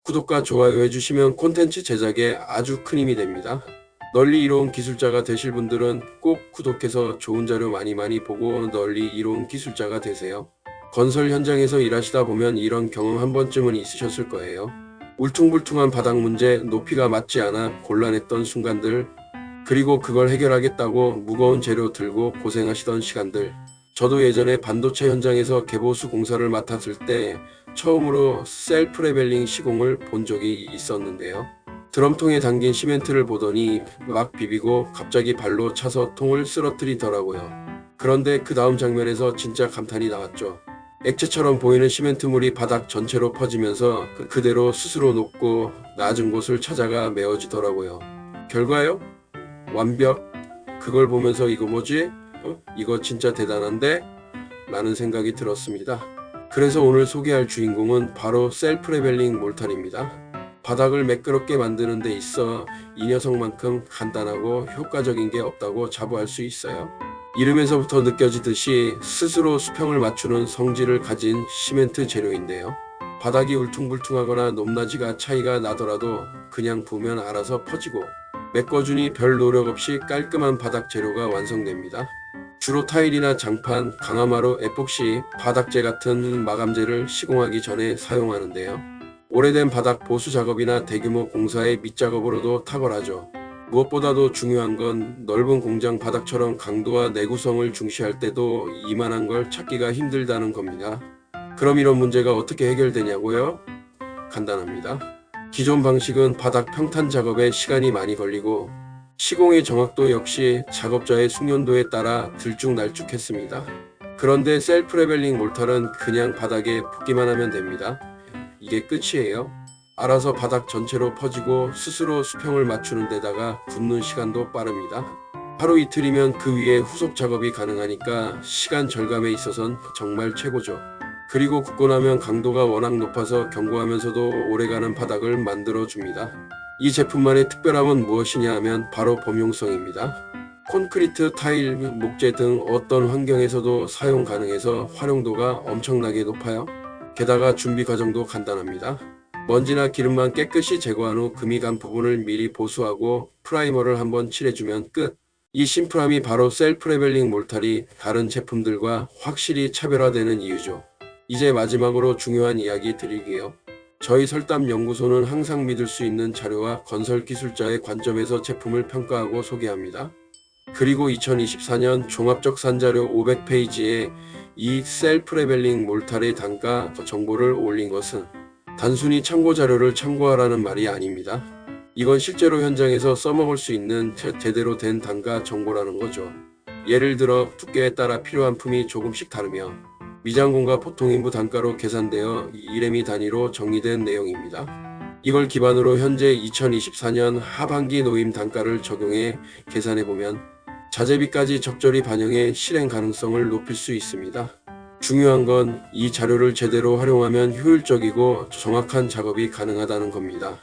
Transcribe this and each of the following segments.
구독과 좋아요 해주시면 콘텐츠 제작에 아주 큰 힘이 됩니다. 널리 이로운 기술자가 되실 분들은 꼭 구독해서 좋은 자료 많이 보고 널리 이로운 기술자가 되세요. 건설 현장에서 일하시다 보면 이런 경험 한 번쯤은 있으셨을 거예요. 울퉁불퉁한 바닥 문제, 높이가 맞지 않아 곤란했던 순간들, 그리고 그걸 해결하겠다고 무거운 재료 들고 고생하시던 시간들. 저도 예전에 반도체 현장에서 개보수 공사를 맡았을 때 처음으로 셀프 레벨링 시공을 본 적이 있었는데요. 드럼통에 담긴 시멘트를 보더니 막 비비고 갑자기 발로 차서 통을 쓰러뜨리더라고요. 그런데 그 다음 장면에서 진짜 감탄이 나왔죠. 액체처럼 보이는 시멘트물이 바닥 전체로 퍼지면서 그대로 스스로 높고 낮은 곳을 찾아가 메워지더라고요. 결과요? 완벽. 그걸 보면서 이거 뭐지? 이거 진짜 대단한데? 라는 생각이 들었습니다. 그래서 오늘 소개할 주인공은 바로 셀프 레벨링 몰탈입니다. 바닥을 매끄럽게 만드는 데 있어 이 녀석만큼 간단하고 효과적인 게 없다고 자부할 수 있어요. 이름에서부터 느껴지듯이 스스로 수평을 맞추는 성질을 가진 시멘트 재료인데요. 바닥이 울퉁불퉁하거나 높낮이가 차이가 나더라도 그냥 부으면 알아서 퍼지고 메꿔주니 별 노력 없이 깔끔한 바닥 재료가 완성됩니다. 주로 타일이나 장판, 강화마루, 에폭시, 바닥재 같은 마감재를 시공하기 전에 사용하는데요. 오래된 바닥 보수 작업이나 대규모 공사의 밑작업으로도 탁월하죠. 무엇보다도 중요한 건 넓은 공장 바닥처럼 강도와 내구성을 중시할 때도 이만한 걸 찾기가 힘들다는 겁니다. 그럼 이런 문제가 어떻게 해결되냐고요? 간단합니다. 기존 방식은 바닥 평탄 작업에 시간이 많이 걸리고 시공의 정확도 역시 작업자의 숙련도에 따라 들쭉날쭉했습니다. 그런데 셀프 레벨링 몰탈은 그냥 바닥에 붓기만 하면 됩니다. 이게 끝이에요. 알아서 바닥 전체로 퍼지고 스스로 수평을 맞추는 데다가 굽는 시간도 빠릅니다. 하루 이틀이면 그 위에 후속 작업이 가능하니까 시간 절감에 있어선 정말 최고죠. 그리고 굽고 나면 강도가 워낙 높아서 견고하면서도 오래가는 바닥을 만들어줍니다. 이 제품만의 특별함은 무엇이냐 하면 바로 범용성입니다. 콘크리트, 타일, 목재 등 어떤 환경에서도 사용 가능해서 활용도가 엄청나게 높아요. 게다가 준비 과정도 간단합니다. 먼지나 기름만 깨끗이 제거한 후 금이 간 부분을 미리 보수하고 프라이머를 한번 칠해주면 끝. 이 심플함이 바로 셀프 레벨링 몰탈이 다른 제품들과 확실히 차별화되는 이유죠. 이제 마지막으로 중요한 이야기 드릴게요. 저희 설담 연구소는 항상 믿을 수 있는 자료와 건설 기술자의 관점에서 제품을 평가하고 소개합니다. 그리고 2024년 종합적 산자료 500페이지에 이 셀프 레벨링 몰탈의 단가 정보를 올린 것은 단순히 참고 자료를 참고하라는 말이 아닙니다. 이건 실제로 현장에서 써먹을 수 있는 제대로 된 단가 정보라는 거죠. 예를 들어 두께에 따라 필요한 품이 조금씩 다르며 미장공과 포통인부 단가로 계산되어 1m 단위로 정리된 내용입니다. 이걸 기반으로 현재 2024년 하반기 노임 단가를 적용해 계산해보면 자재비까지 적절히 반영해 실행 가능성을 높일 수 있습니다. 중요한 건 이 자료를 제대로 활용하면 효율적이고 정확한 작업이 가능하다는 겁니다.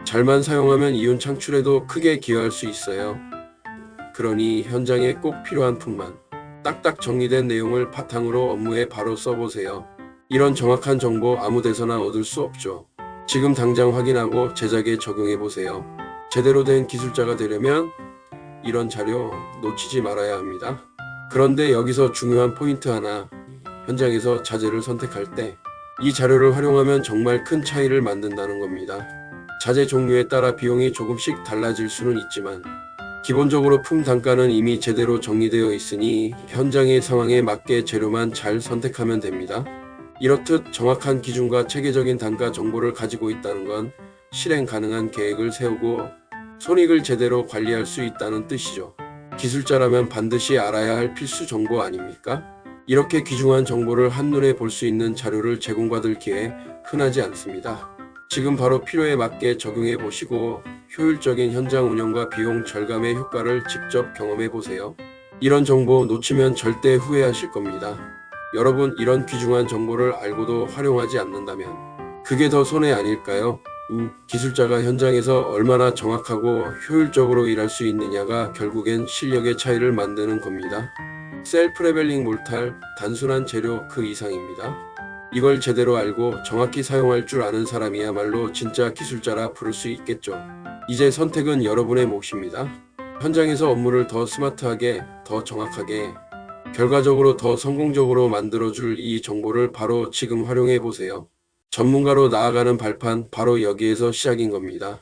잘만 사용하면 이윤 창출에도 크게 기여할 수 있어요. 그러니 현장에 꼭 필요한 품만 딱딱 정리된 내용을 바탕으로 업무에 바로 써보세요. 이런 정확한 정보 아무 데서나 얻을 수 없죠. 지금 당장 확인하고 제작에 적용해보세요. 제대로 된 기술자가 되려면 이런 자료 놓치지 말아야 합니다. 그런데 여기서 중요한 포인트 하나. 현장에서 자재를 선택할 때 이 자료를 활용하면 정말 큰 차이를 만든다는 겁니다. 자재 종류에 따라 비용이 조금씩 달라질 수는 있지만 기본적으로 품 단가는 이미 제대로 정리되어 있으니 현장의 상황에 맞게 재료만 잘 선택하면 됩니다. 이렇듯 정확한 기준과 체계적인 단가 정보를 가지고 있다는 건 실행 가능한 계획을 세우고 손익을 제대로 관리할 수 있다는 뜻이죠. 기술자라면 반드시 알아야 할 필수 정보 아닙니까? 이렇게 귀중한 정보를 한눈에 볼 수 있는 자료를 제공받을 기회 흔하지 않습니다. 지금 바로 필요에 맞게 적용해 보시고 효율적인 현장 운영과 비용 절감의 효과를 직접 경험해 보세요. 이런 정보 놓치면 절대 후회하실 겁니다. 여러분, 이런 귀중한 정보를 알고도 활용하지 않는다면 그게 더 손해 아닐까요? 기술자가 현장에서 얼마나 정확하고 효율적으로 일할 수 있느냐가 결국엔 실력의 차이를 만드는 겁니다. 셀프 레벨링 몰탈, 단순한 재료 그 이상입니다. 이걸 제대로 알고 정확히 사용할 줄 아는 사람이야말로 진짜 기술자라 부를 수 있겠죠. 이제 선택은 여러분의 몫입니다. 현장에서 업무를 더 스마트하게, 더 정확하게, 결과적으로 더 성공적으로 만들어줄 이 정보를 바로 지금 활용해 보세요. 전문가로 나아가는 발판 바로 여기에서 시작인 겁니다.